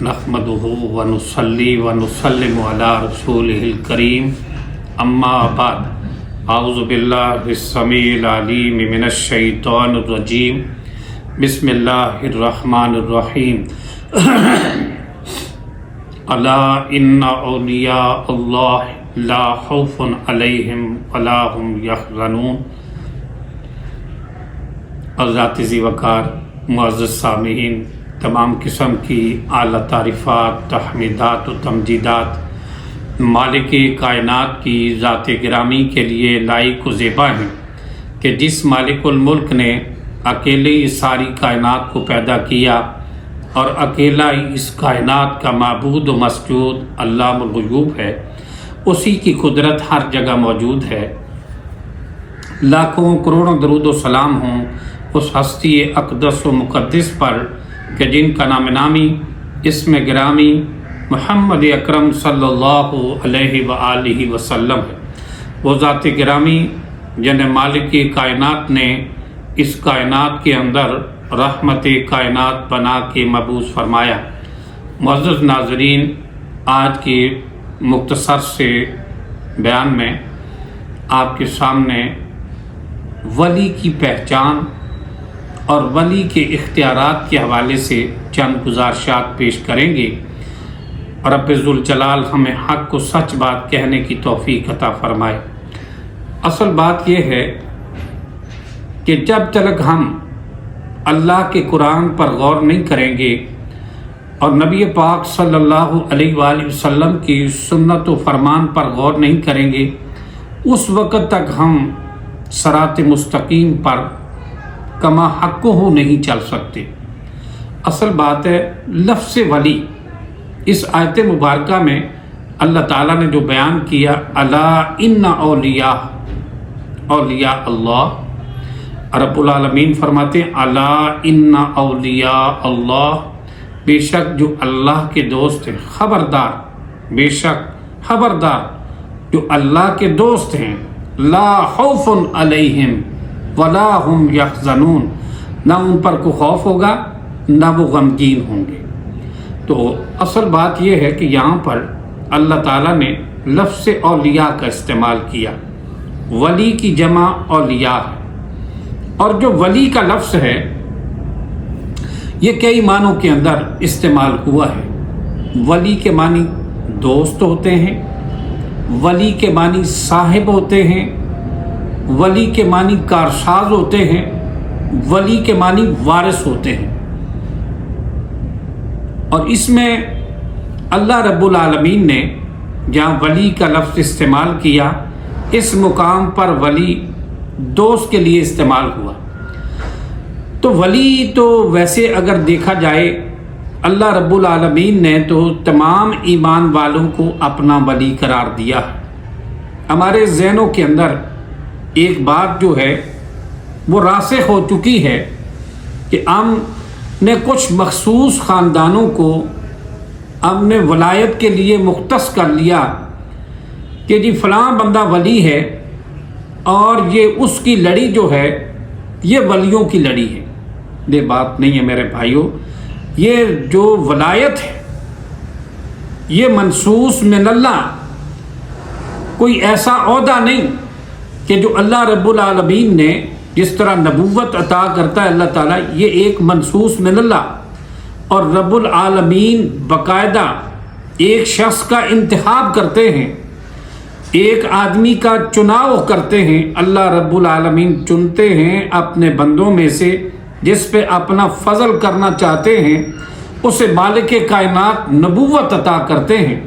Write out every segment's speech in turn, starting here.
نحمدہ ونصلی ونسلم علی رسولہ الکریم اما بعد اعوذ باللہ السمیع العلیم من الشیطان الرجیم بسم اللہ الرحمن الرحیم الا ان اولیاء اللہ لا خوف علیہم ولا هم یحزنون۔ حضرات ذی وقار معزز سامعین، تمام قسم کی اعلیٰ تعریفات، تحمیدات و تمجیدات مالک کائنات کی ذات گرامی کے لیے لائق و زیبا ہیں کہ جس مالک الملک نے اکیلے ہی ساری کائنات کو پیدا کیا اور اکیلا ہی اس کائنات کا معبود و مسجود علام الغیوب ہے، اسی کی قدرت ہر جگہ موجود ہے۔ لاکھوں کروڑوں درود و سلام ہوں اس ہستی اقدس و مقدس پر کہ جن کا نام نامی اسم گرامی محمد اکرم صلی اللہ علیہ وآلہ وسلم ہے۔ وہ ذات گرامی جن مالک کائنات نے اس کائنات کے اندر رحمت کائنات بنا کے مبعوث فرمایا۔ معزز ناظرین، آج کے مختصر سے بیان میں آپ کے سامنے ولی کی پہچان اور ولی کے اختیارات کے حوالے سے چند گزارشات پیش کریں گے۔ رب ذوالجلال ہمیں حق کو سچ بات کہنے کی توفیق عطا فرمائے۔ اصل بات یہ ہے کہ جب تک ہم اللہ کے قرآن پر غور نہیں کریں گے اور نبی پاک صلی اللہ علیہ وآلہ وسلم کی سنت و فرمان پر غور نہیں کریں گے، اس وقت تک ہم صراط مستقیم پر کما حق ہو نہیں چل سکتے۔ اصل بات ہے لفظ ولی اس آیت مبارکہ میں اللہ تعالیٰ نے جو بیان کیا، الا ان اولیاء اللہ، رب العالمین فرماتے ہیں الا ان اولیاء اللہ، بے شک جو اللہ کے دوست ہیں، خبردار، بے شک خبردار جو اللہ کے دوست ہیں، لا خوف علیہم ولا هم یحزنون، نہ ان پر کوئی خوف ہوگا نہ وہ غمگین ہوں گے۔ تو اصل بات یہ ہے کہ یہاں پر اللہ تعالیٰ نے لفظ اولیاء کا استعمال کیا۔ ولی کی جمع اولیاء ہے، اور جو ولی کا لفظ ہے یہ کئی معنوں کے اندر استعمال ہوا ہے۔ ولی کے معنی دوست ہوتے ہیں، ولی کے معنی صاحب ہوتے ہیں، ولی کے معنی کارساز ہوتے ہیں، ولی کے معنی وارث ہوتے ہیں۔ اور اس میں اللہ رب العالمین نے جہاں ولی کا لفظ استعمال کیا، اس مقام پر ولی دوست کے لیے استعمال ہوا۔ تو ولی تو ویسے اگر دیکھا جائے اللہ رب العالمین نے تو تمام ایمان والوں کو اپنا ولی قرار دیا ہے۔ ہمارے ذہنوں کے اندر ایک بات جو ہے وہ راسخ ہو چکی ہے کہ ہم نے کچھ مخصوص خاندانوں کو ہم نے ولایت کے لیے مختص کر لیا کہ جی فلاں بندہ ولی ہے، اور یہ اس کی لڑی جو ہے یہ ولیوں کی لڑی ہے۔ یہ بات نہیں ہے میرے بھائیوں، یہ جو ولایت ہے یہ منصوص من اللہ، کوئی ایسا عہدہ نہیں کہ جو اللہ رب العالمین نے جس طرح نبوت عطا کرتا ہے اللہ تعالیٰ، یہ ایک منصوص من اللہ، اور رب العالمین باقاعدہ ایک شخص کا انتخاب کرتے ہیں، ایک آدمی کا چناؤ کرتے ہیں۔ اللہ رب العالمین چنتے ہیں اپنے بندوں میں سے جس پہ اپنا فضل کرنا چاہتے ہیں، اسے مالک کائنات نبوت عطا کرتے ہیں۔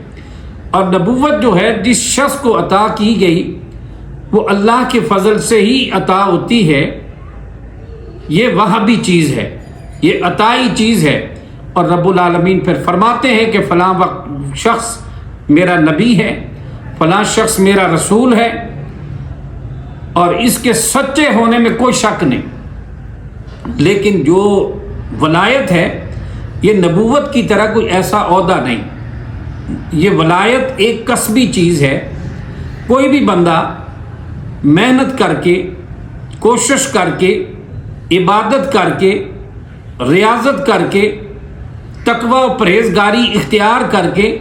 اور نبوت جو ہے جس شخص کو عطا کی گئی وہ اللہ کے فضل سے ہی عطا ہوتی ہے۔ یہ وہابی چیز ہے، یہ عطائی چیز ہے۔ اور رب العالمین پھر فرماتے ہیں کہ فلاں وقت شخص میرا نبی ہے، فلاں شخص میرا رسول ہے، اور اس کے سچے ہونے میں کوئی شک نہیں۔ لیکن جو ولایت ہے یہ نبوت کی طرح کوئی ایسا عہدہ نہیں، یہ ولایت ایک کسبی چیز ہے۔ کوئی بھی بندہ محنت کر کے، کوشش کر کے، عبادت کر کے، ریاضت کر کے تقوی و پرہیزگاری اختیار کر کے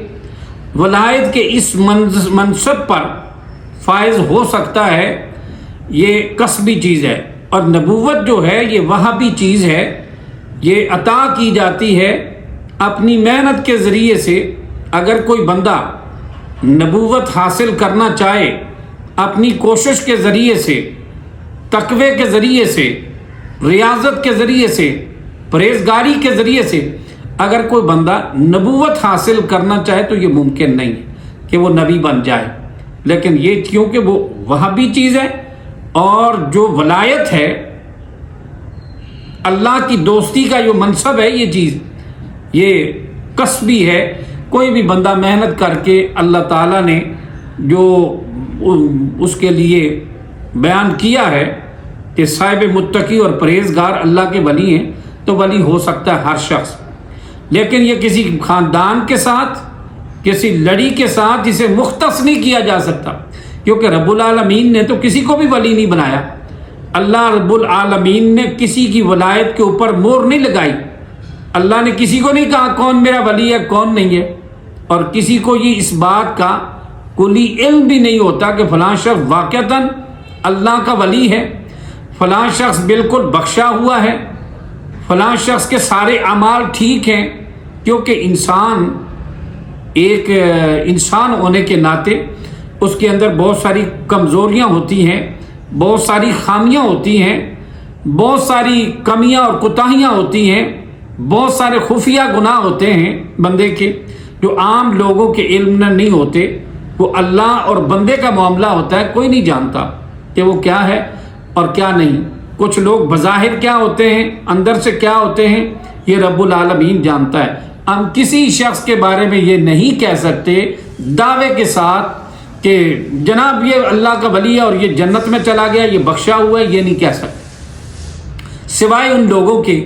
ولایت کے اس منصب پر فائز ہو سکتا ہے، یہ کسبی چیز ہے۔ اور نبوت جو ہے یہ وہابی چیز ہے، یہ عطا کی جاتی ہے اپنی محنت کے ذریعے سے۔ اگر کوئی بندہ نبوت حاصل کرنا چاہے اپنی کوشش کے ذریعے سے، تقوی کے ذریعے سے، ریاضت کے ذریعے سے، پرہیزگاری کے ذریعے سے اگر کوئی بندہ نبوت حاصل کرنا چاہے تو یہ ممکن نہیں ہے کہ وہ نبی بن جائے۔ لیکن یہ کیونکہ وہ وہابی چیز ہے، اور جو ولایت ہے، اللہ کی دوستی کا جو منصب ہے، یہ چیز یہ کسبی ہے۔ کوئی بھی بندہ محنت کر کے اللہ تعالیٰ نے جو اس کے لیے بیان کیا ہے کہ صاحب متقی اور پرہیزگار اللہ کے ولی ہیں، تو ولی ہو سکتا ہے ہر شخص۔ لیکن یہ کسی خاندان کے ساتھ، کسی لڑی کے ساتھ اسے مختص نہیں کیا جا سکتا، کیونکہ رب العالمین نے تو کسی کو بھی ولی نہیں بنایا۔ اللہ رب العالمین نے کسی کی ولایت کے اوپر مہر نہیں لگائی۔ اللہ نے کسی کو نہیں کہا کون میرا ولی ہے کون نہیں ہے، اور کسی کو یہ اس بات کا کلی علم بھی نہیں ہوتا کہ فلاں شخص واقعتاً اللہ کا ولی ہے، فلاں شخص بالکل بخشا ہوا ہے، فلاں شخص کے سارے اعمال ٹھیک ہیں۔ کیونکہ انسان ایک انسان ہونے کے ناطے اس کے اندر بہت ساری کمزوریاں ہوتی ہیں، بہت ساری خامیاں ہوتی ہیں، بہت ساری کمیاں اور کوتاہیاں ہوتی ہیں، بہت سارے خفیہ گناہ ہوتے ہیں بندے کے، جو عام لوگوں کے علم میں نہیں ہوتے۔ وہ اللہ اور بندے کا معاملہ ہوتا ہے، کوئی نہیں جانتا کہ وہ کیا ہے اور کیا نہیں۔ کچھ لوگ بظاہر کیا ہوتے ہیں، اندر سے کیا ہوتے ہیں، یہ رب العالمین جانتا ہے۔ ہم کسی شخص کے بارے میں یہ نہیں کہہ سکتے دعوے کے ساتھ کہ جناب یہ اللہ کا ولی ہے اور یہ جنت میں چلا گیا، یہ بخشا ہوا ہے، یہ نہیں کہہ سکتے، سوائے ان لوگوں کے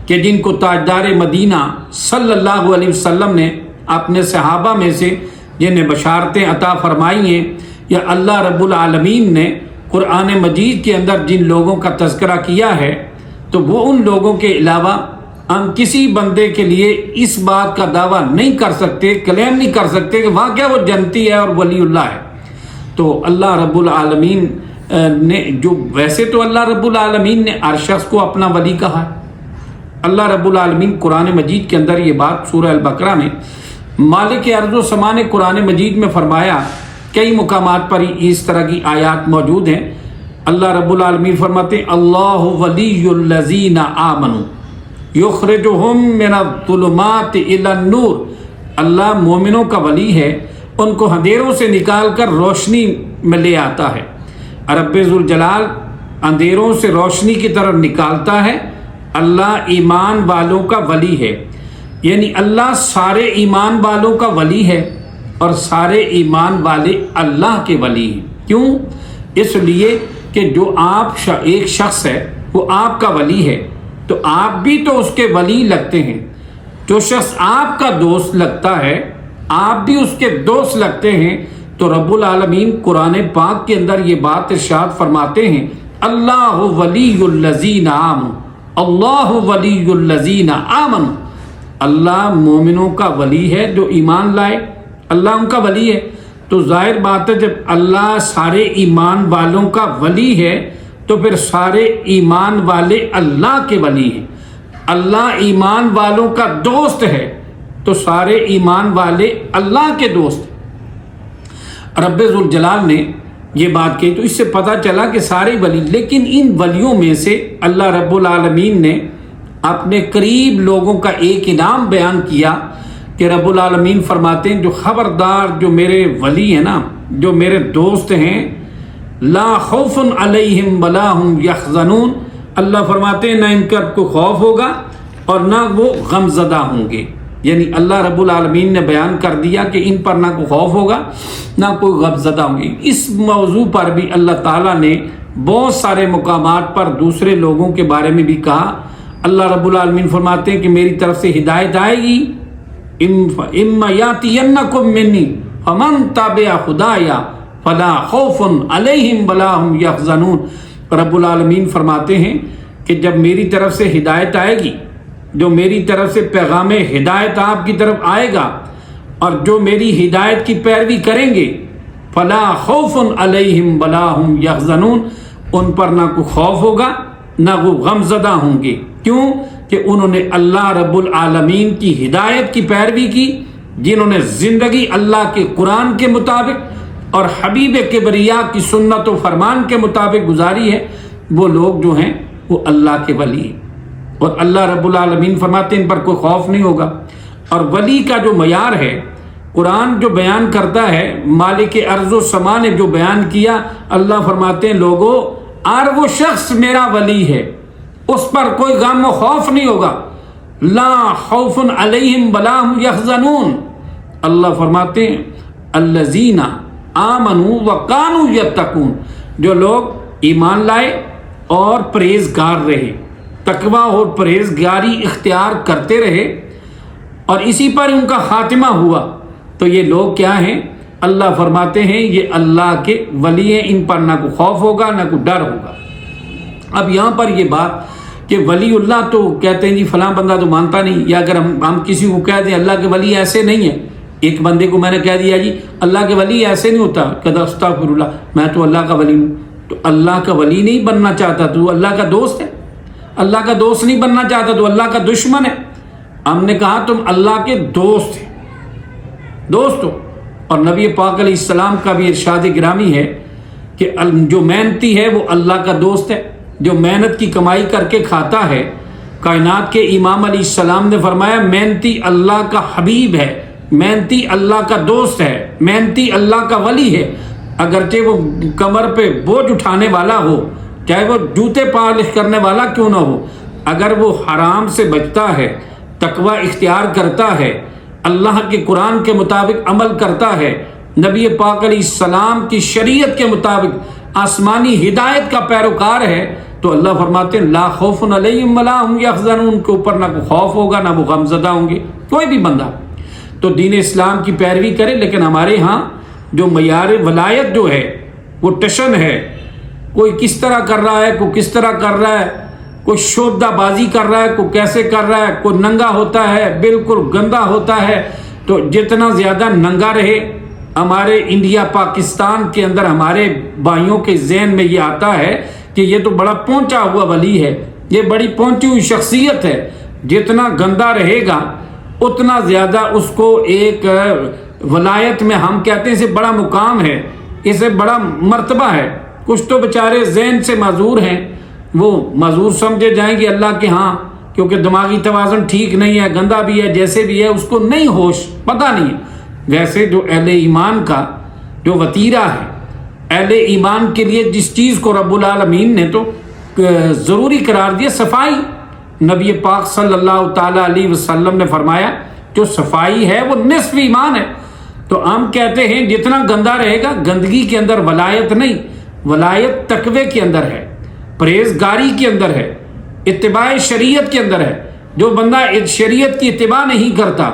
کہ جن کو تاجدار مدینہ صلی اللہ علیہ وسلم نے اپنے صحابہ میں سے جنہیں بشارتیں عطا فرمائی ہیں، یا اللہ رب العالمین نے قرآن مجید کے اندر جن لوگوں کا تذکرہ کیا ہے، تو وہ ان لوگوں کے علاوہ ہم کسی بندے کے لیے اس بات کا دعویٰ نہیں کر سکتے، کلیم نہیں کر سکتے کہ واقعہ وہ جنتی ہے اور ولی اللہ ہے۔ تو اللہ رب العالمین نے جو، ویسے تو اللہ رب العالمین نے ہر شخص کو اپنا ولی کہا ہے۔ اللہ رب العالمین قرآن مجید کے اندر یہ بات سورہ البقرہ میں مالک ارض و سما نے قرآن مجید میں فرمایا، کئی مقامات پر اس طرح کی آیات موجود ہیں۔ اللہ رب العالمین فرماتے ہیں اللہ ولی الذین آمنوا یخرجہم من الظلمات الی النور، اللہ مومنوں کا ولی ہے، ان کو اندھیروں سے نکال کر روشنی میں لے آتا ہے۔ رب ذوالجلال اندھیروں سے روشنی کی طرف نکالتا ہے۔ اللہ ایمان والوں کا ولی ہے، یعنی اللہ سارے ایمان والوں کا ولی ہے، اور سارے ایمان والے اللہ کے ولی ہیں۔ کیوں؟ اس لیے کہ جو ایک شخص ہے وہ آپ کا ولی ہے، تو آپ بھی تو اس کے ولی لگتے ہیں۔ جو شخص آپ کا دوست لگتا ہے آپ بھی اس کے دوست لگتے ہیں۔ تو رب العالمین قرآن پاک کے اندر یہ بات ارشاد فرماتے ہیں، اللہ ولی الذین آمنوا، اللہ ولی الذین آمنوا، اللہ مومنوں کا ولی ہے جو ایمان لائے، اللہ ان کا ولی ہے۔ تو ظاہر بات ہے جب اللہ سارے ایمان والوں کا ولی ہے تو پھر سارے ایمان والے اللہ کے ولی ہیں۔ اللہ ایمان والوں کا دوست ہے تو سارے ایمان والے اللہ کے دوست ہیں۔ رب ذوالجلال نے یہ بات کہی تو اس سے پتہ چلا کہ سارے ولی، لیکن ان ولیوں میں سے اللہ رب العالمین نے اپنے قریب لوگوں کا ایک انعام بیان کیا کہ رب العالمین فرماتے ہیں جو خبردار جو میرے ولی ہیں نا، جو میرے دوست ہیں، لا خوف علیہم ولا ہم یحزنون، اللہ فرماتے ہیں نہ ان کا کوئی خوف ہوگا اور نہ وہ غم زدہ ہوں گے۔ یعنی اللہ رب العالمین نے بیان کر دیا کہ ان پر نہ کوئی خوف ہوگا نہ کوئی غم زدہ ہوں گے۔ اس موضوع پر بھی اللہ تعالیٰ نے بہت سارے مقامات پر دوسرے لوگوں کے بارے میں بھی کہا۔ اللہ رب العالمین فرماتے ہیں کہ میری طرف سے ہدایت آئے گی، اما یاتینکم منی فمن تبع ہدایا فلا خوف علیہم ولا ہم یحزنون۔ رب العالمین فرماتے ہیں کہ جب میری طرف سے ہدایت آئے گی جو میری طرف سے پیغام ہدایت آپ کی طرف آئے گا اور جو میری ہدایت کی پیروی کریں گے، فلا خوف علیہم ولا ہم یحزنون، ان پر نہ کوئی خوف ہوگا نہ وہ غم زدہ ہوں گے۔ کیوں؟ کہ انہوں نے اللہ رب العالمین کی ہدایت کی پیروی کی، جنہوں نے زندگی اللہ کے قرآن کے مطابق اور حبیب کبریا کی سنت و فرمان کے مطابق گزاری ہے، وہ لوگ جو ہیں وہ اللہ کے ولی ہیں۔ اور اللہ رب العالمین فرماتے ہیں ان پر کوئی خوف نہیں ہوگا۔ اور ولی کا جو معیار ہے، قرآن جو بیان کرتا ہے، مالک ارض و سما نے جو بیان کیا، اللہ فرماتے ہیں لوگوں، اور وہ شخص میرا ولی ہے، اس پر کوئی غم و خوف نہیں ہوگا، لا خوف علیہم ولا ہم یحزنون۔ اللہ فرماتے ہیں الذین آمنوا وکانوا یتقون، جو لوگ ایمان لائے اور پرہیزگار رہے، تقویٰ اور پرہیزگاری اختیار کرتے رہے، اور اسی پر ان کا خاتمہ ہوا، تو یہ لوگ کیا ہیں؟ اللہ فرماتے ہیں یہ اللہ کے ولی ہیں، ان پر نہ کوئی خوف ہوگا نہ کوئی ڈر ہوگا۔ اب یہاں پر یہ بات کہ ولی اللہ تو کہتے ہیں جی فلاں بندہ تو مانتا نہیں، یا اگر ہم کسی کو کہہ دیں اللہ کے ولی ایسے نہیں ہے، ایک بندے کو میں نے کہہ دیا جی اللہ کے ولی ایسے نہیں ہوتا، کہتا استغفر اللہ میں تو اللہ کا ولی ہوں، تو اللہ کا ولی نہیں بننا چاہتا تو اللہ کا دوست ہے، اللہ کا دوست نہیں بننا چاہتا تو اللہ کا دشمن ہے۔ ہم نے کہا تم اللہ کے دوست ہیں، دوست ہو۔ اور نبی پاک علیہ السلام کا بھی ارشاد گرامی ہے کہ جو محنتی ہے وہ اللہ کا دوست ہے، جو محنت کی کمائی کر کے کھاتا ہے۔ کائنات کے امام علیہ السلام نے فرمایا محنتی اللہ کا حبیب ہے، محنتی اللہ کا دوست ہے، محنتی اللہ کا ولی ہے، اگرچہ وہ کمر پہ بوجھ اٹھانے والا ہو، چاہے وہ جوتے پالش کرنے والا کیوں نہ ہو، اگر وہ حرام سے بچتا ہے، تقوی اختیار کرتا ہے، اللہ کے قرآن کے مطابق عمل کرتا ہے، نبی پاک علیہ السلام کی شریعت کے مطابق آسمانی ہدایت کا پیروکار ہے، تو اللہ فرماتے ہیں لا خوف علیہم ولا ہم یحزنون، ان کے اوپر نہ کوئی خوف ہوگا نہ وہ غم زدہ ہوں گے۔ کوئی بھی بندہ تو دین اسلام کی پیروی کرے، لیکن ہمارے ہاں جو معیار ولایت جو ہے وہ ٹشن ہے، کوئی کس طرح کر رہا ہے، کوئی کس طرح کر رہا ہے، کوئی شودہ بازی کر رہا ہے، کوئی کیسے کر رہا ہے، کوئی ننگا ہوتا ہے، بالکل گندا ہوتا ہے۔ تو جتنا زیادہ ننگا رہے، ہمارے انڈیا پاکستان کے اندر ہمارے بھائیوں کے ذہن میں یہ آتا ہے کہ یہ تو بڑا پہنچا ہوا ولی ہے، یہ بڑی پہنچی ہوئی شخصیت ہے، جتنا گندا رہے گا اتنا زیادہ اس کو ایک ولایت میں ہم کہتے ہیں اسے بڑا مقام ہے، اسے بڑا مرتبہ ہے۔ کچھ تو بیچارے ذہن سے معذور ہیں، وہ معذور سمجھے جائیں گے اللہ کے ہاں، کیونکہ دماغی توازن ٹھیک نہیں ہے، گندا بھی ہے، جیسے بھی ہے اس کو نہیں ہوش، پتہ نہیں ہے۔ ویسے جو اہل ایمان کا جو وتیرہ ہے، اہل ایمان کے لیے جس چیز کو رب العالمین نے تو ضروری قرار دیا، صفائی۔ نبی پاک صلی اللہ تعالیٰ علیہ وسلم نے فرمایا جو صفائی ہے وہ نصف ایمان ہے۔ تو ہم کہتے ہیں جتنا گندا رہے گا، گندگی کے اندر ولایت نہیں، ولایت تقوی کے اندر ہے، پرہیزگاری کے اندر ہے، اتباع شریعت کے اندر ہے۔ جو بندہ شریعت کی اتباع نہیں کرتا،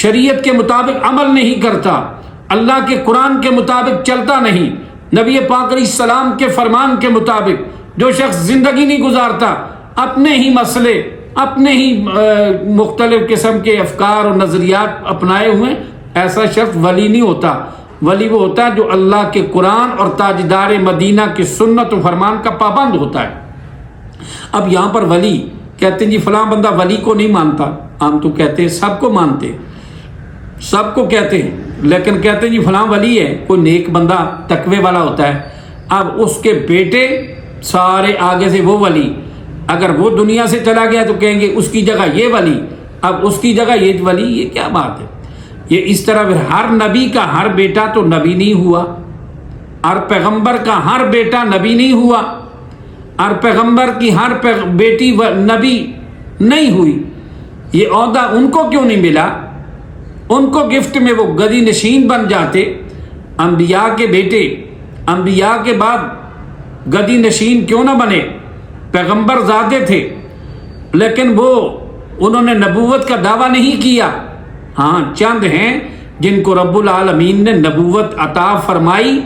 شریعت کے مطابق عمل نہیں کرتا، اللہ کے قرآن کے مطابق چلتا نہیں، نبی پاک علیہ السلام کے فرمان کے مطابق جو شخص زندگی نہیں گزارتا، اپنے ہی مسئلے، اپنے ہی مختلف قسم کے افکار اور نظریات اپنائے ہوئے، ایسا شخص ولی نہیں ہوتا۔ ولی وہ ہوتا ہے جو اللہ کے قرآن اور تاجدار مدینہ کی سنت و فرمان کا پابند ہوتا ہے۔ اب یہاں پر ولی کہتے ہیں جی فلاں بندہ ولی کو نہیں مانتا، ہم تو کہتے ہیں سب کو مانتے، سب کو کہتے ہیں، لیکن کہتے ہیں جی فلاں ولی ہے، کوئی نیک بندہ تقوی والا ہوتا ہے، اب اس کے بیٹے سارے آگے سے وہ ولی، اگر وہ دنیا سے چلا گیا تو کہیں گے اس کی جگہ یہ ولی، اب اس کی جگہ یہ ولی، یہ کیا بات ہے؟ یہ اس طرح پھر ہر نبی کا ہر بیٹا تو نبی نہیں ہوا، ہر پیغمبر کا ہر بیٹا نبی نہیں ہوا، ہر پیغمبر کی ہر بیٹی نبی نہیں ہوئی۔ یہ عہدہ ان کو کیوں نہیں ملا؟ ان کو گفٹ میں وہ گدی نشین بن جاتے۔ انبیاء کے بیٹے انبیاء کے بعد گدی نشین کیوں نہ بنے؟ پیغمبر زادے تھے، لیکن وہ انہوں نے نبوت کا دعویٰ نہیں کیا۔ ہاں چند ہیں جن کو رب العالمین نے نبوت عطا فرمائی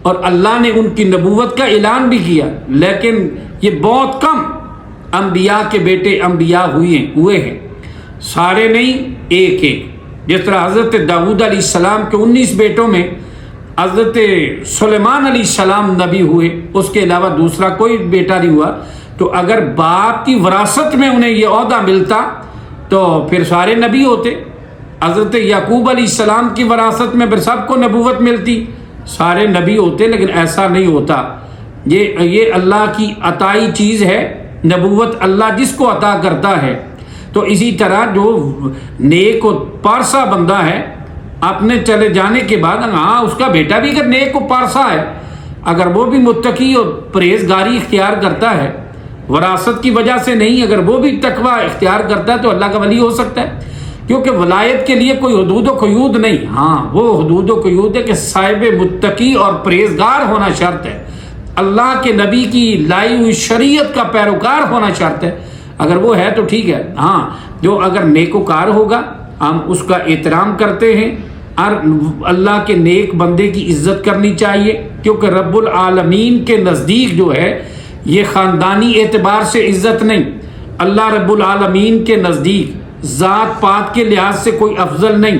اور اللہ نے ان کی نبوت کا اعلان بھی کیا، لیکن یہ بہت کم، انبیاء کے بیٹے انبیاء ہوئے ہیں، سارے نہیں، ایک ایک۔ جس طرح حضرت داؤد علیہ السلام کے 19 بیٹوں میں حضرت سلیمان علیہ السلام نبی ہوئے، اس کے علاوہ دوسرا کوئی بیٹا نہیں ہوا۔ تو اگر باپ کی وراثت میں انہیں یہ عہدہ ملتا تو پھر سارے نبی ہوتے۔ حضرت یعقوب علیہ السلام کی وراثت میں پھر سب کو نبوت ملتی، سارے نبی ہوتے، لیکن ایسا نہیں ہوتا۔ یہ اللہ کی عطائی چیز ہے، نبوت اللہ جس کو عطا کرتا ہے۔ تو اسی طرح جو نیک و پارسا بندہ ہے، اپنے چلے جانے کے بعد ہاں اس کا بیٹا بھی اگر نیک و پارسا ہے، اگر وہ بھی متقی اور پرہیزگاری اختیار کرتا ہے، وراثت کی وجہ سے نہیں، اگر وہ بھی تقوی اختیار کرتا ہے تو اللہ کا ولی ہو سکتا ہے، کیونکہ ولایت کے لیے کوئی حدود و قیود نہیں۔ ہاں وہ حدود و قیود ہے کہ صاحب متقی اور پرہیزگار ہونا شرط ہے، اللہ کے نبی کی لائی ہوئی شریعت کا پیروکار ہونا شرط ہے۔ اگر وہ ہے تو ٹھیک ہے، ہاں جو اگر نیکوکار ہوگا ہم اس کا احترام کرتے ہیں، اور اللہ کے نیک بندے کی عزت کرنی چاہیے، کیونکہ رب العالمین کے نزدیک جو ہے یہ خاندانی اعتبار سے عزت نہیں، اللہ رب العالمین کے نزدیک ذات پات کے لحاظ سے کوئی افضل نہیں،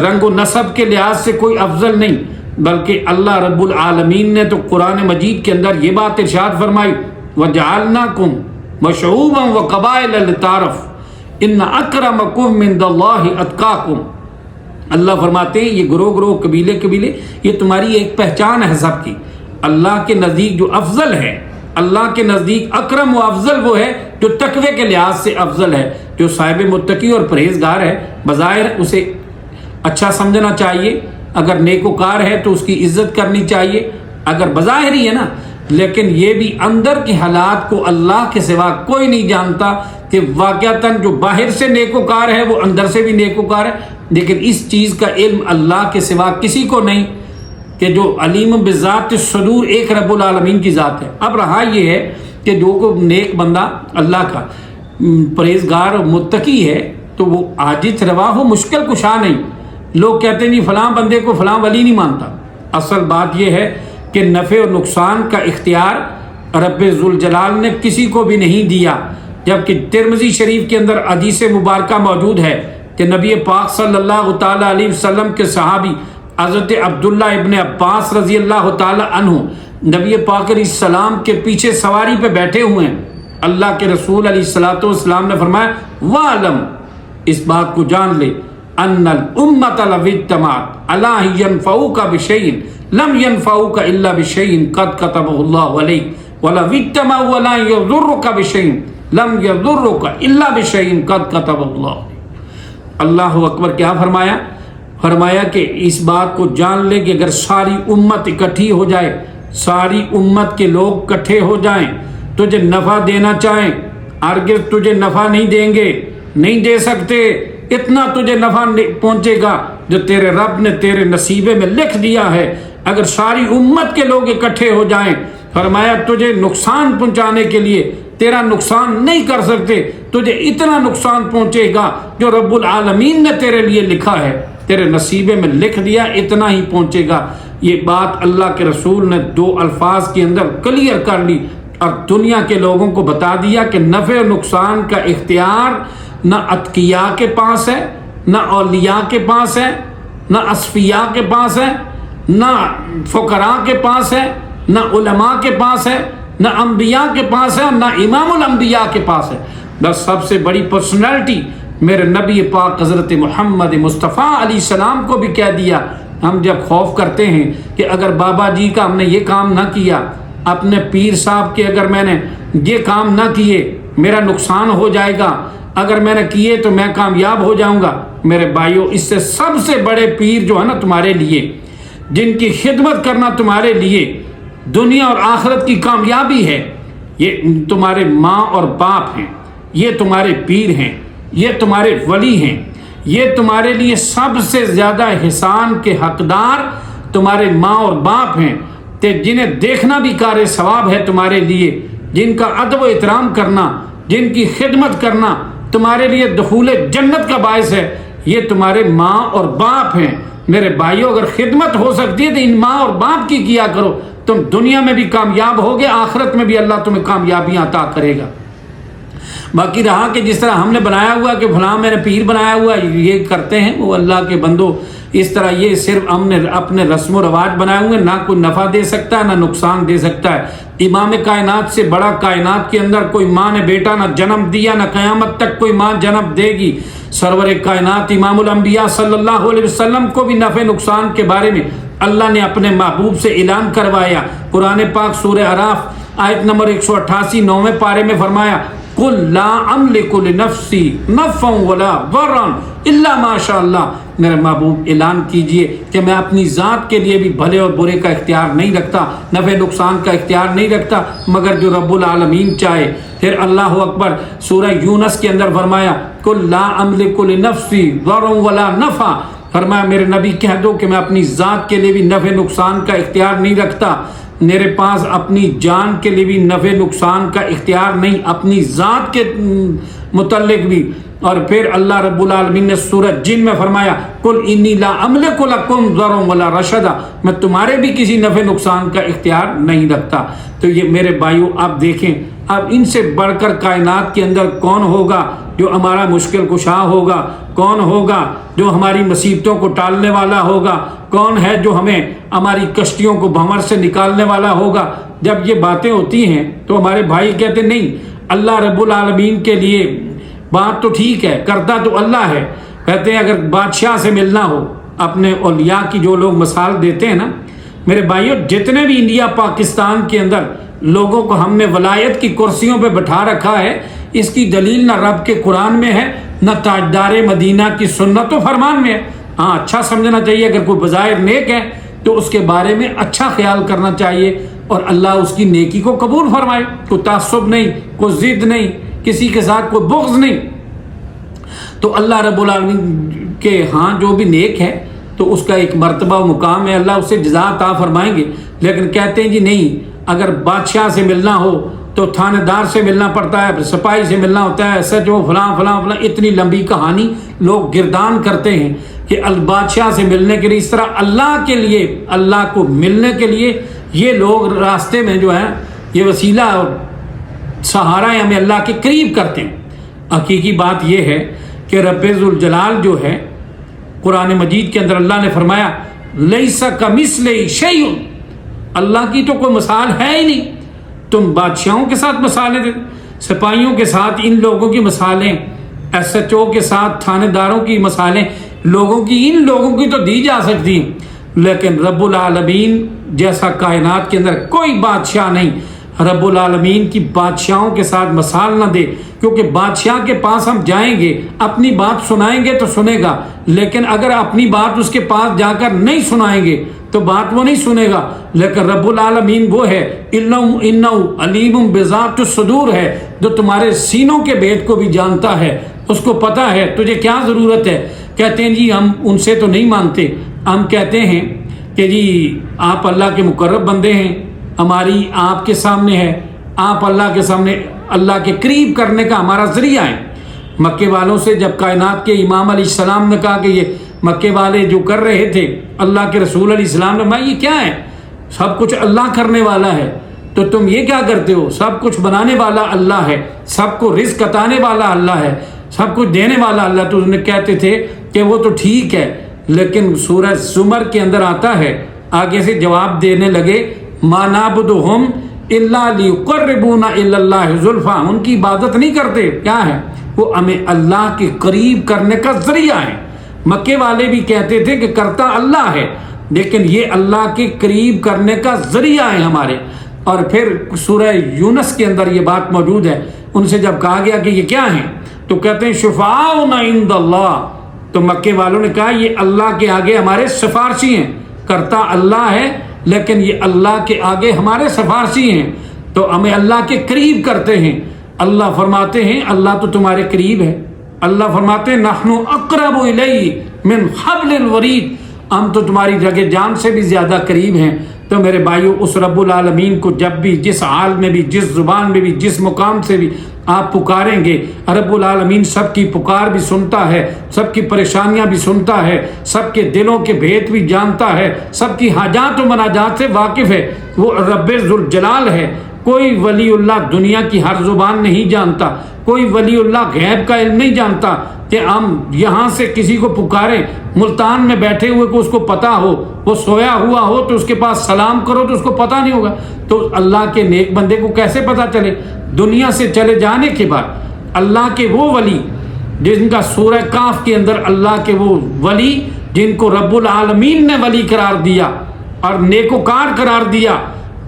رنگ و نسب کے لحاظ سے کوئی افضل نہیں، بلکہ اللہ رب العالمین نے تو قرآن مجید کے اندر یہ بات ارشاد فرمائی، وَجَعَلْنَاكُمْ مَشْعُوبًا وَقَبَائِلَ لِتَعَارَفُوا إِنَّ أَكْرَمَكُم مِّندَ اللَّهِ أَتْقَاكُم۔ اللہ فرماتے ہیں یہ گروہ گروہ قبیلے یہ تمہاری ایک پہچان ہے سب کی، اللہ کے نزدیک جو افضل ہے، اللہ کے نزدیک اکرم و افضل وہ ہے جو تقوی کے لحاظ سے افضل ہے، جو صاحب متقی اور پرہیزگار ہے، بظاہر اسے اچھا سمجھنا چاہیے، اگر نیکوکار ہے تو اس کی عزت کرنی چاہیے، اگر بظاہر ہی ہے نا، لیکن یہ بھی اندر کے حالات کو اللہ کے سوا کوئی نہیں جانتا کہ واقعتاً جو باہر سے نیکوکار ہے وہ اندر سے بھی نیکوکار ہے، لیکن اس چیز کا علم اللہ کے سوا کسی کو نہیں کہ جو علیم بذات الصدور ایک رب العالمین کی ذات ہے۔ اب رہا یہ ہے کہ جو کو نیک بندہ اللہ کا پرہیزگار اور متقی ہے تو وہ عاجز روا ہو، مشکل کشا نہیں۔ لوگ کہتے ہیں نہیں فلاں بندے کو فلاں ولی نہیں مانتا، اصل بات یہ ہے کہ نفع و نقصان کا اختیار رب ذوالجلال نے کسی کو بھی نہیں دیا، جبکہ ترمذی شریف کے اندر حدیث مبارکہ موجود ہے کہ نبی پاک صلی اللہ تعالیٰ علیہ وسلم کے صحابی حضرت عبداللہ ابن عباس رضی اللہ تعالیٰ عنہ نبی پاک علیہ السلام کے پیچھے سواری پہ بیٹھے ہوئے ہیں، اللہ کے رسول علیہ الصلوۃ والسلام نے فرمایا وَعْلَمْ، اس بات کو جان لے، ان الامۃ لو اجتمعت علی ان ينفعوک بشیء لم ينفعوک الا بشیء قد کتبہ اللہ علیک ولو اجتمعوا علی یضرک بشیء لم یضرک الا بشیء قد کتبہ اللہ علیک۔ اللہ اکبر، کیا فرمایا؟ فرمایا کہ اس بات کو جان لے کہ اگر ساری امت اکٹھی ہو جائے، ساری امت کے لوگ اکٹھے ہو جائیں، تجھے نفع دینا چاہیں، ہرگز تجھے نفع نہیں دیں گے، نہیں دے سکتے، اتنا تجھے نفع پہنچے گا جو تیرے رب نے تیرے نصیبے میں لکھ دیا ہے۔ اگر ساری امت کے لوگ اکٹھے ہو جائیں، فرمایا تجھے نقصان پہنچانے کے لیے تیرا نقصان نہیں کر سکتے، تجھے اتنا نقصان پہنچے گا جو رب العالمین نے تیرے لیے لکھا ہے، تیرے نصیبے میں لکھ دیا، اتنا ہی پہنچے گا۔ یہ بات اللہ کے رسول نے 2 الفاظ کے اندر کلیئر کر لی اور دنیا کے لوگوں کو بتا دیا کہ نفع و نقصان کا اختیار نہ اتقیاء کے پاس ہے، نہ اولیاء کے پاس ہے، نہ اصفیاء کے پاس ہے، نہ فقراء کے پاس ہے، نہ علماء کے پاس ہے، نہ انبیاء کے پاس ہے، نہ امام الانبیاء کے پاس ہے۔ بس سب سے بڑی پرسنالٹی میرے نبی پاک حضرت محمد مصطفیٰ علیہ السلام کو بھی کہہ دیا۔ ہم جب خوف کرتے ہیں کہ اگر بابا جی کا ہم نے یہ کام نہ کیا، اپنے پیر صاحب کے اگر میں نے یہ کام نہ کیے میرا نقصان ہو جائے گا، اگر میں نے کیے تو میں کامیاب ہو جاؤں گا۔ میرے بھائیوں، اس سے سب سے بڑے پیر جو ہے نا تمہارے لیے، جن کی خدمت کرنا تمہارے لیے دنیا اور آخرت کی کامیابی ہے، یہ تمہارے ماں اور باپ ہیں، یہ تمہارے پیر ہیں، یہ تمہارے ولی ہیں، یہ تمہارے لیے سب سے زیادہ احسان کے حقدار تمہارے ماں اور باپ ہیں، جنہیں دیکھنا بھی کار ثواب ہے تمہارے لیے، جن کا ادب و احترام کرنا، جن کی خدمت کرنا تمہارے لیے دخول جنت کا باعث ہے، یہ تمہارے ماں اور باپ ہیں۔ میرے بھائیوں، اگر خدمت ہو سکتی ہے تو ان ماں اور باپ کی کیا کرو، تم دنیا میں بھی کامیاب ہوگے، آخرت میں بھی اللہ تمہیں کامیابیاں عطا کرے گا۔ باقی رہا کہ جس طرح ہم نے بنایا ہوا کہ فلاں میں نے پیر بنایا ہوا یہ کرتے ہیں، وہ اللہ کے بندو اس طرح یہ صرف ہم نے اپنے رسم و رواج بنائے ہوئے، نہ کوئی نفع دے سکتا ہے نہ نقصان دے سکتا ہے۔ امام کائنات سے بڑا کائنات کے اندر کوئی ماں نے بیٹا نہ جنم دیا، نہ قیامت تک کوئی ماں جنم دے گی۔ سرور کائنات امام الانبیاء صلی اللہ علیہ وسلم کو بھی نفع نقصان کے بارے میں اللہ نے اپنے محبوب سے اعلان کروایا۔ قرآن پاک سورہ اعراف آیت نمبر 188 9ویں پارے میں فرمایا، قل لا املک لنفسی نفعا ولا ضرا الا ما شاء اللہ۔ میرے محبوب اعلان کیجئے کہ میں اپنی ذات کے لیے بھی بھلے اور برے کا اختیار نہیں رکھتا، نفع نقصان کا اختیار نہیں رکھتا، مگر جو رب العالمین چاہے۔ پھر اللہ اکبر سورہ یونس کے اندر فرمایا، قل لا املک لنفسی ضرا ولا نفعا، فرمایا میرے نبی کہہ دو کہ میں اپنی ذات کے لیے بھی نفع نقصان کا اختیار نہیں رکھتا، میرے پاس اپنی جان کے لیے بھی نفع نقصان کا اختیار نہیں، اپنی ذات کے متعلق بھی۔ اور پھر اللہ رب العالمین نے سورہ جن میں فرمایا، قل انی لا املک لکم ضرا ولا رشدا، میں تمہارے بھی کسی نفع نقصان کا اختیار نہیں رکھتا۔ تو یہ میرے بھائیوں آپ دیکھیں، اب ان سے بڑھ کر کائنات کے اندر کون ہوگا جو ہمارا مشکل کشا ہوگا؟ کون ہوگا جو ہماری مصیبتوں کو ٹالنے والا ہوگا؟ کون ہے جو ہمیں ہماری کشتیوں کو بھنور سے نکالنے والا ہوگا؟ جب یہ باتیں ہوتی ہیں تو ہمارے بھائی کہتے نہیں اللہ رب العالمین کے لیے بات تو ٹھیک ہے، کرتا تو اللہ ہے۔ کہتے ہیں اگر بادشاہ سے ملنا ہو، اپنے اولیاء کی جو لوگ مثال دیتے ہیں نا میرے بھائیوں، جتنے بھی انڈیا پاکستان کے اندر لوگوں کو ہم نے ولایت کی کرسیوں پہ بٹھا رکھا ہے، اس کی دلیل نہ رب کے قرآن میں ہے نہ تاجدار مدینہ کی سنت و فرمان میں ہے۔ ہاں اچھا سمجھنا چاہیے، اگر کوئی بظاہر نیک ہے تو اس کے بارے میں اچھا خیال کرنا چاہیے اور اللہ اس کی نیکی کو قبول فرمائے۔ کوئی تعصب نہیں، کوئی ضد نہیں، کسی کے ساتھ کوئی بغض نہیں۔ تو اللہ رب العالمین کے ہاں جو بھی نیک ہے تو اس کا ایک مرتبہ و مقام ہے، اللہ اس سے جزا عطا فرمائیں گے۔ لیکن کہتے ہیں جی نہیں، اگر بادشاہ سے ملنا ہو تو تھانے دار سے ملنا پڑتا ہے، سپاہی سے ملنا ہوتا ہے، ایسا جو فلاں فلاں فلاں، اتنی لمبی کہانی لوگ گردان کرتے ہیں کہ بادشاہ سے ملنے کے لیے، اس طرح اللہ کے لیے، اللہ کو ملنے کے لیے یہ لوگ راستے میں جو ہے یہ وسیلہ اور سہارا ہے، ہمیں اللہ کے قریب کرتے ہیں۔ حقیقی بات یہ ہے کہ رب ذوالجلال جو ہے قرآن مجید کے اندر اللہ نے فرمایا لیس کمثلہ شیء، اللہ کی تو کوئی مثال ہے ہی نہیں۔ تم بادشاہوں کے ساتھ مثالیں دے، سپاہیوں کے ساتھ ان لوگوں کی مثالیں، ایس ایچ او کے ساتھ تھانے داروں کی مثالیں لوگوں کی، ان لوگوں کی تو دی جا سکتی ہیں، لیکن رب العالمین جیسا کائنات کے اندر کوئی بادشاہ نہیں۔ رب العالمین کی بادشاہوں کے ساتھ مثال نہ دے، کیونکہ بادشاہ کے پاس ہم جائیں گے، اپنی بات سنائیں گے تو سنے گا، لیکن اگر اپنی بات اس کے پاس جا کر نہیں سنائیں گے تو بات وہ نہیں سنے گا۔ لیکن رب العالمین وہ ہے انہ علیم بذات الصدور ہے، جو تمہارے سینوں کے بھید کو بھی جانتا ہے، اس کو پتہ ہے تجھے کیا ضرورت ہے۔ کہتے ہیں جی ہم ان سے تو نہیں مانتے، ہم کہتے ہیں کہ جی آپ اللہ کے مقرب بندے ہیں، ہماری آپ کے سامنے ہے، آپ اللہ کے سامنے اللہ کے قریب کرنے کا ہمارا ذریعہ ہے۔ مکے والوں سے جب کائنات کے امام علیہ السلام نے کہا کہ یہ مکے والے جو کر رہے تھے، اللہ کے رسول علیہ السلام نے میں یہ کیا ہے، سب کچھ اللہ کرنے والا ہے تو تم یہ کیا کرتے ہو؟ سب کچھ بنانے والا اللہ ہے، سب کو رزق عطانے والا اللہ ہے، سب کچھ دینے والا اللہ۔ تو انہیں کہتے تھے کہ وہ تو ٹھیک ہے، لیکن سورہ زمر کے اندر آتا ہے، آگے سے جواب دینے لگے ما نعبدہم الا لیقربونا الی اللہ زلفیٰ، ان کی عبادت نہیں کرتے، کیا ہے وہ ہمیں اللہ کے قریب کرنے کا ذریعہ ہے۔ مکے والے بھی کہتے تھے کہ کرتا اللہ ہے، لیکن یہ اللہ کے قریب کرنے کا ذریعہ ہے ہمارے۔ اور پھر سورہ یونس کے اندر یہ بات موجود ہے، ان سے جب کہا گیا کہ یہ کیا ہیں تو کہتے ہیں شفعاؤنا عند اللہ، تو مکے والوں نے کہا یہ اللہ کے آگے ہمارے سفارشی ہیں، کرتا اللہ ہے لیکن یہ اللہ کے آگے ہمارے سفارشی ہیں، تو ہمیں اللہ کے قریب کرتے ہیں۔ اللہ فرماتے ہیں اللہ تو تمہارے قریب ہے، اللہ فرماتے ہیں نحن اقرب الیہ من حبل الورید، ہم تو تمہاری جگہ جان سے بھی زیادہ قریب ہیں۔ تو میرے بھائیوں اس رب العالمین کو جب بھی جس حال میں بھی جس زبان میں بھی جس مقام سے بھی آپ پکاریں گے، رب العالمین سب کی پکار بھی سنتا ہے، سب کی پریشانیاں بھی سنتا ہے، سب کے دلوں کے بھید بھی جانتا ہے، سب کی حاجات و مناجات سے واقف ہے۔ وہ رب ذوالجلال ہے۔ کوئی ولی اللہ دنیا کی ہر زبان نہیں جانتا، کوئی ولی اللہ غیب کا علم نہیں جانتا کہ ہم یہاں سے کسی کو پکاریں، ملتان میں بیٹھے ہوئے کو اس کو پتا ہو، وہ سویا ہوا ہو تو اس کے پاس سلام کرو تو اس کو پتا نہیں ہوگا۔ تو اللہ کے نیک بندے کو کیسے پتا چلے؟ دنیا سے چلے جانے کے بعد اللہ کے وہ ولی جن کا سورہ کاف کے اندر اللہ کے وہ ولی جن کو رب العالمین نے ولی قرار دیا اور نیکوکار قرار دیا،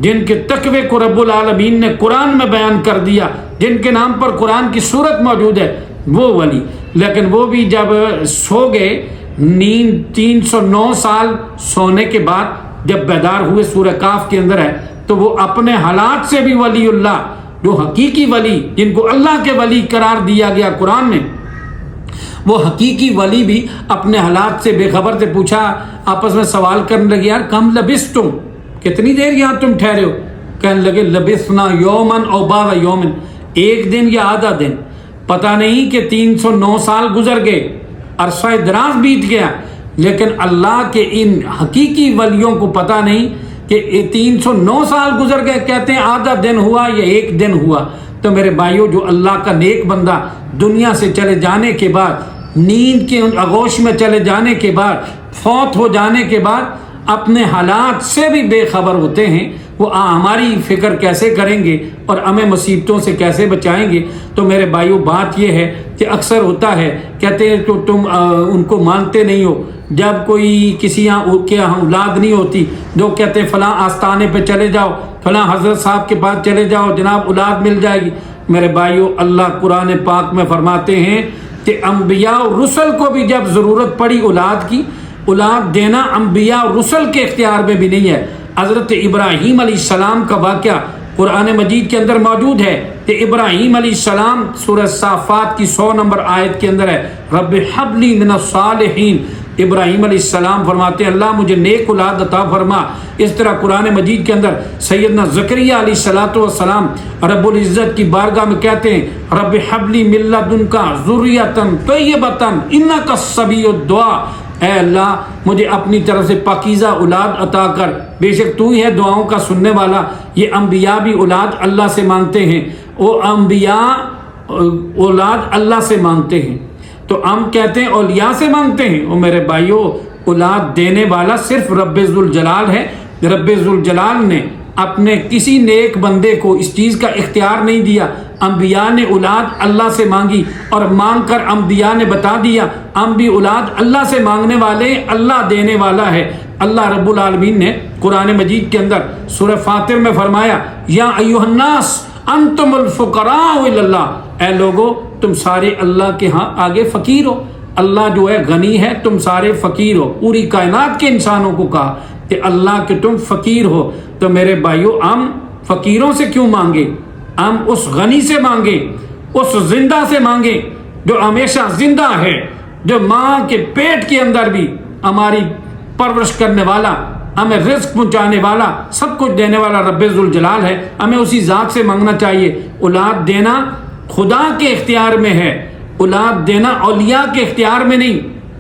جن کے تقوی کو رب العالمین نے قرآن میں بیان کر دیا، جن کے نام پر قرآن کی سورت موجود ہے، وہ ولی۔ لیکن وہ بھی جب سو گئے، نیند 309 سال سونے کے بعد جب بیدار ہوئے، سورہ کاف کے اندر ہے، تو وہ اپنے حالات سے بھی ولی اللہ جو حقیقی ولی جن کو اللہ کے ولی قرار دیا گیا قرآن میں، وہ حقیقی ولی بھی اپنے حالات سے بے خبر سے پوچھا، آپس میں سوال کرنے لگے، یار کم لبستم، کتنی دیر یہاں تم ٹھہرے ہو؟ کہنے لگے لبثنا یومن او بعض یومن، ایک دن یا آدھا دن، پتہ نہیں کہ 309 سال گزر گئے، عرصہ دراز بیت گیا، لیکن اللہ کے ان حقیقی ولیوں کو پتہ نہیں کہ 309 سال گزر گئے، کہتے ہیں آدھا دن ہوا یا ایک دن ہوا۔ تو میرے بھائیوں، جو اللہ کا نیک بندہ دنیا سے چلے جانے کے بعد، نیند کے آغوش میں چلے جانے کے بعد، فوت ہو جانے کے بعد اپنے حالات سے بھی بے خبر ہوتے ہیں، وہ ہماری فکر کیسے کریں گے اور ہمیں مصیبتوں سے کیسے بچائیں گے؟ تو میرے بھائیوں، بات یہ ہے کہ اکثر ہوتا ہے، کہتے ہیں کہ تم ان کو مانتے نہیں ہو۔ جب کوئی کسی یہاں اولاد نہیں ہوتی، جو کہتے ہیں فلاں آستانے پہ چلے جاؤ، فلاں حضرت صاحب کے پاس چلے جاؤ، جناب اولاد مل جائے گی۔ میرے بھائیوں، اللہ قرآن پاک میں فرماتے ہیں کہ انبیاء اور رسل کو بھی جب ضرورت پڑی اولاد کی، اولاد دینا انبیاء اور رسل کے اختیار میں بھی نہیں ہے۔ حضرت ابراہیم علیہ السلام کا واقعہ قرآن مجید کے اندر موجود ہے کہ ابراہیم علیہ السلام سورہ صافات کی 100 نمبر آیت کے اندر ہے، رب ہب لی من الصالحین۔ ابراہیم علیہ السلام فرماتے ہیں اللہ مجھے نیک اولاد عطا فرما۔ اس طرح قرآن مجید کے اندر سیدنا زکریہ علیہ السلام رب العزت کی بارگاہ میں کہتے ہیں رب ہب لی من لدنک ذریۃ طیبۃ انک السمیع الدعاء، اے اللہ مجھے اپنی طرف سے پاکیزہ اولاد عطا کر، بے شک تو ہی ہے دعاؤں کا سننے والا۔ یہ انبیاء بھی اولاد اللہ سے مانگتے ہیں، وہ انبیاء اولاد اللہ سے مانگتے ہیں، تو ہم کہتے ہیں اولیاء سے مانگتے ہیں۔ اور میرے بھائیوں، اولاد دینے والا صرف رب ذوالجلال ہے۔ رب ذوالجلال نے اپنے کسی نیک بندے کو اس چیز کا اختیار نہیں دیا۔ انبیاء نے اولاد اللہ سے مانگی اور مانگ کر انبیاء نے بتا دیا ہم بھی اولاد اللہ سے مانگنے والے، اللہ دینے والا ہے۔ اللہ رب العالمین نے قرآن مجید کے اندر سورہ فاطر میں فرمایا یا ایھا الناس انتم الفقراء الی اللہ، اے لوگو تم سارے اللہ کے ہاں آگے فقیر ہو۔ اللہ جو ہے غنی ہے، تم سارے فقیر ہو۔ پوری کائنات کے انسانوں کو کہا کہ اللہ کے تم فقیر ہو۔ تو میرے بھائیوں، ہم فقیروں سے کیوں مانگے؟ ہم اس غنی سے مانگے، اس زندہ سے مانگے جو ہمیشہ زندہ ہے، جو ماں کے پیٹ کے اندر بھی ہماری پرورش کرنے والا، ہمیں رزق پہنچانے والا، سب کچھ دینے والا رب ذوالجلال ہے۔ ہمیں اسی ذات سے مانگنا چاہیے۔ اولاد دینا خدا کے اختیار میں ہے، اولاد دینا اولیاء کے اختیار میں نہیں،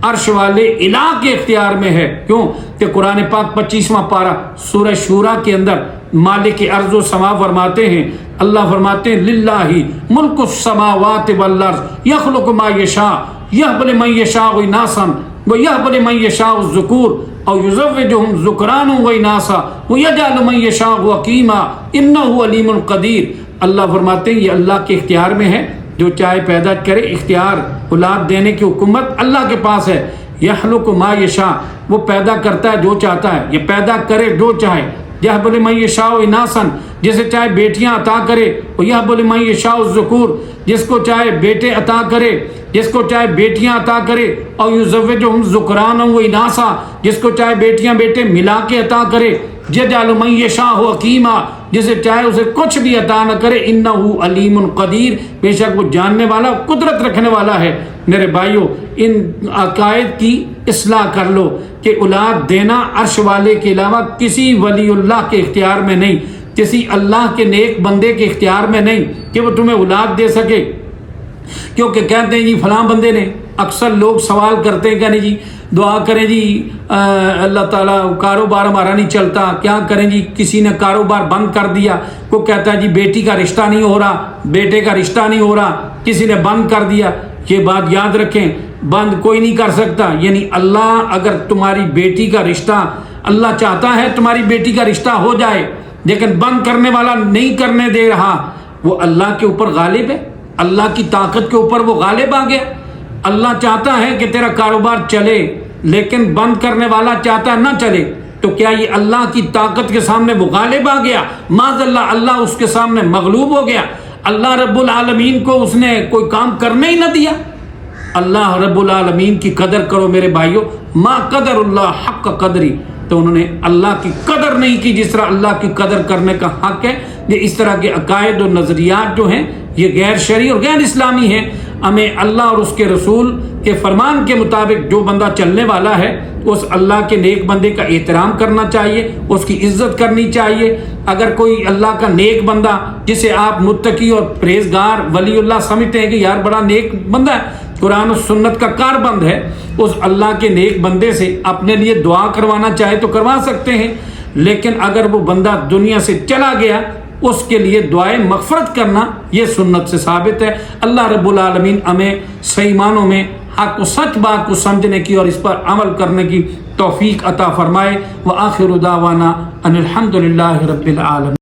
عرش والے الہ کے اختیار میں ہے۔ کیوں کہ قرآن پاک 25واں پارہ سورہ شورا کے اندر مالک ارض و سما فرماتے ہیں، اللہ فرماتے ہیں للہ ملک السماوات والارض یخلق ما یشاء یہب لمن یشاء اناثا ویہب لمن یشاء الذکور او یزوجہم ذکرانا واناثا ویجعل من یشاء عقیما انہ علیم قدیر۔ اللہ فرماتے ہیں یہ اللہ کے اختیار میں ہے، جو چاہے پیدا کرے۔ اختیار اولاد دینے کی حکومت اللہ کے پاس ہے۔ یخلق ما یشاء، وہ پیدا کرتا ہے جو چاہتا ہے، یہ پیدا کرے جو چاہے۔ یہب لمن یشاء اناثا، جسے چاہے بیٹیاں عطا کرے، ویہب لمن یشاء الذکور، جس کو چاہے بیٹے عطا کرے، جس کو چاہے بیٹیاں عطا کرے، اور یزوجہم ذکرانا واناثا، جس کو چاہے بیٹیاں بیٹے ملا کے عطا کرے۔ یجعل من یشاء حکیما، جسے چاہے اسے کچھ بھی عطا نہ کرے، انہ علیم قدیر، بے شک وہ جاننے والا قدرت رکھنے والا ہے۔ میرے بھائیوں، ان عقائد کی اصلاح کر لو کہ اولاد دینا عرش والے کے علاوہ کسی ولی اللہ کے اختیار میں نہیں، کسی اللہ کے نیک بندے کے اختیار میں نہیں کہ وہ تمہیں اولاد دے سکے۔ کیونکہ کہتے ہیں جی فلاں بندے نے، اکثر لوگ سوال کرتے ہیں کہ نہیں جی دعا کریں جی اللہ تعالیٰ کاروبار ہمارا نہیں چلتا، کیا کریں جی کسی نے کاروبار بند کر دیا، کوئی کہتا ہے جی بیٹی کا رشتہ نہیں ہو رہا، بیٹے کا رشتہ نہیں ہو رہا، کسی نے بند کر دیا۔ یہ بات یاد رکھیں، بند کوئی نہیں کر سکتا، یعنی اللہ اگر تمہاری بیٹی کا رشتہ، اللہ چاہتا ہے تمہاری بیٹی کا رشتہ ہو جائے لیکن بند کرنے والا نہیں کرنے دے رہا، وہ اللہ کے اوپر غالب ہے، اللہ کی طاقت کے اوپر وہ غالب آ گیا۔ اللہ چاہتا ہے کہ تیرا کاروبار چلے لیکن بند کرنے والا چاہتا نہ چلے، تو کیا یہ اللہ کی طاقت کے سامنے وہ غالب آ گیا؟ معاذ اللہ، اللہ اس کے سامنے مغلوب ہو گیا، اللہ رب العالمین کو اس نے کوئی کام کرنے ہی نہ دیا۔ اللہ رب العالمین کی قدر کرو میرے بھائیوں، ما قدر اللہ حق قدری، تو انہوں نے اللہ کی قدر نہیں کی جس طرح اللہ کی قدر کرنے کا حق ہے۔ یہ اس طرح کے عقائد و نظریات جو ہیں یہ غیر شرعی اور غیر اسلامی ہیں۔ ہمیں اللہ اور اس کے رسول کے فرمان کے مطابق جو بندہ چلنے والا ہے اس اللہ کے نیک بندے کا احترام کرنا چاہیے، اس کی عزت کرنی چاہیے۔ اگر کوئی اللہ کا نیک بندہ جسے آپ متقی اور پرہیزگار ولی اللہ سمجھتے ہیں کہ یار بڑا نیک بندہ ہے، قرآن و سنت کا کاربند ہے، اس اللہ کے نیک بندے سے اپنے لیے دعا کروانا چاہے تو کروا سکتے ہیں، لیکن اگر وہ بندہ دنیا سے چلا گیا اس کے لیے دعائے مغفرت کرنا یہ سنت سے ثابت ہے۔ اللہ رب العالمین ہمیں صحیح معنوں میں حق و سچ بات کو سمجھنے کی اور اس پر عمل کرنے کی توفیق عطا فرمائے۔ وآخر دعوانا ان الحمد للہ رب العالمین۔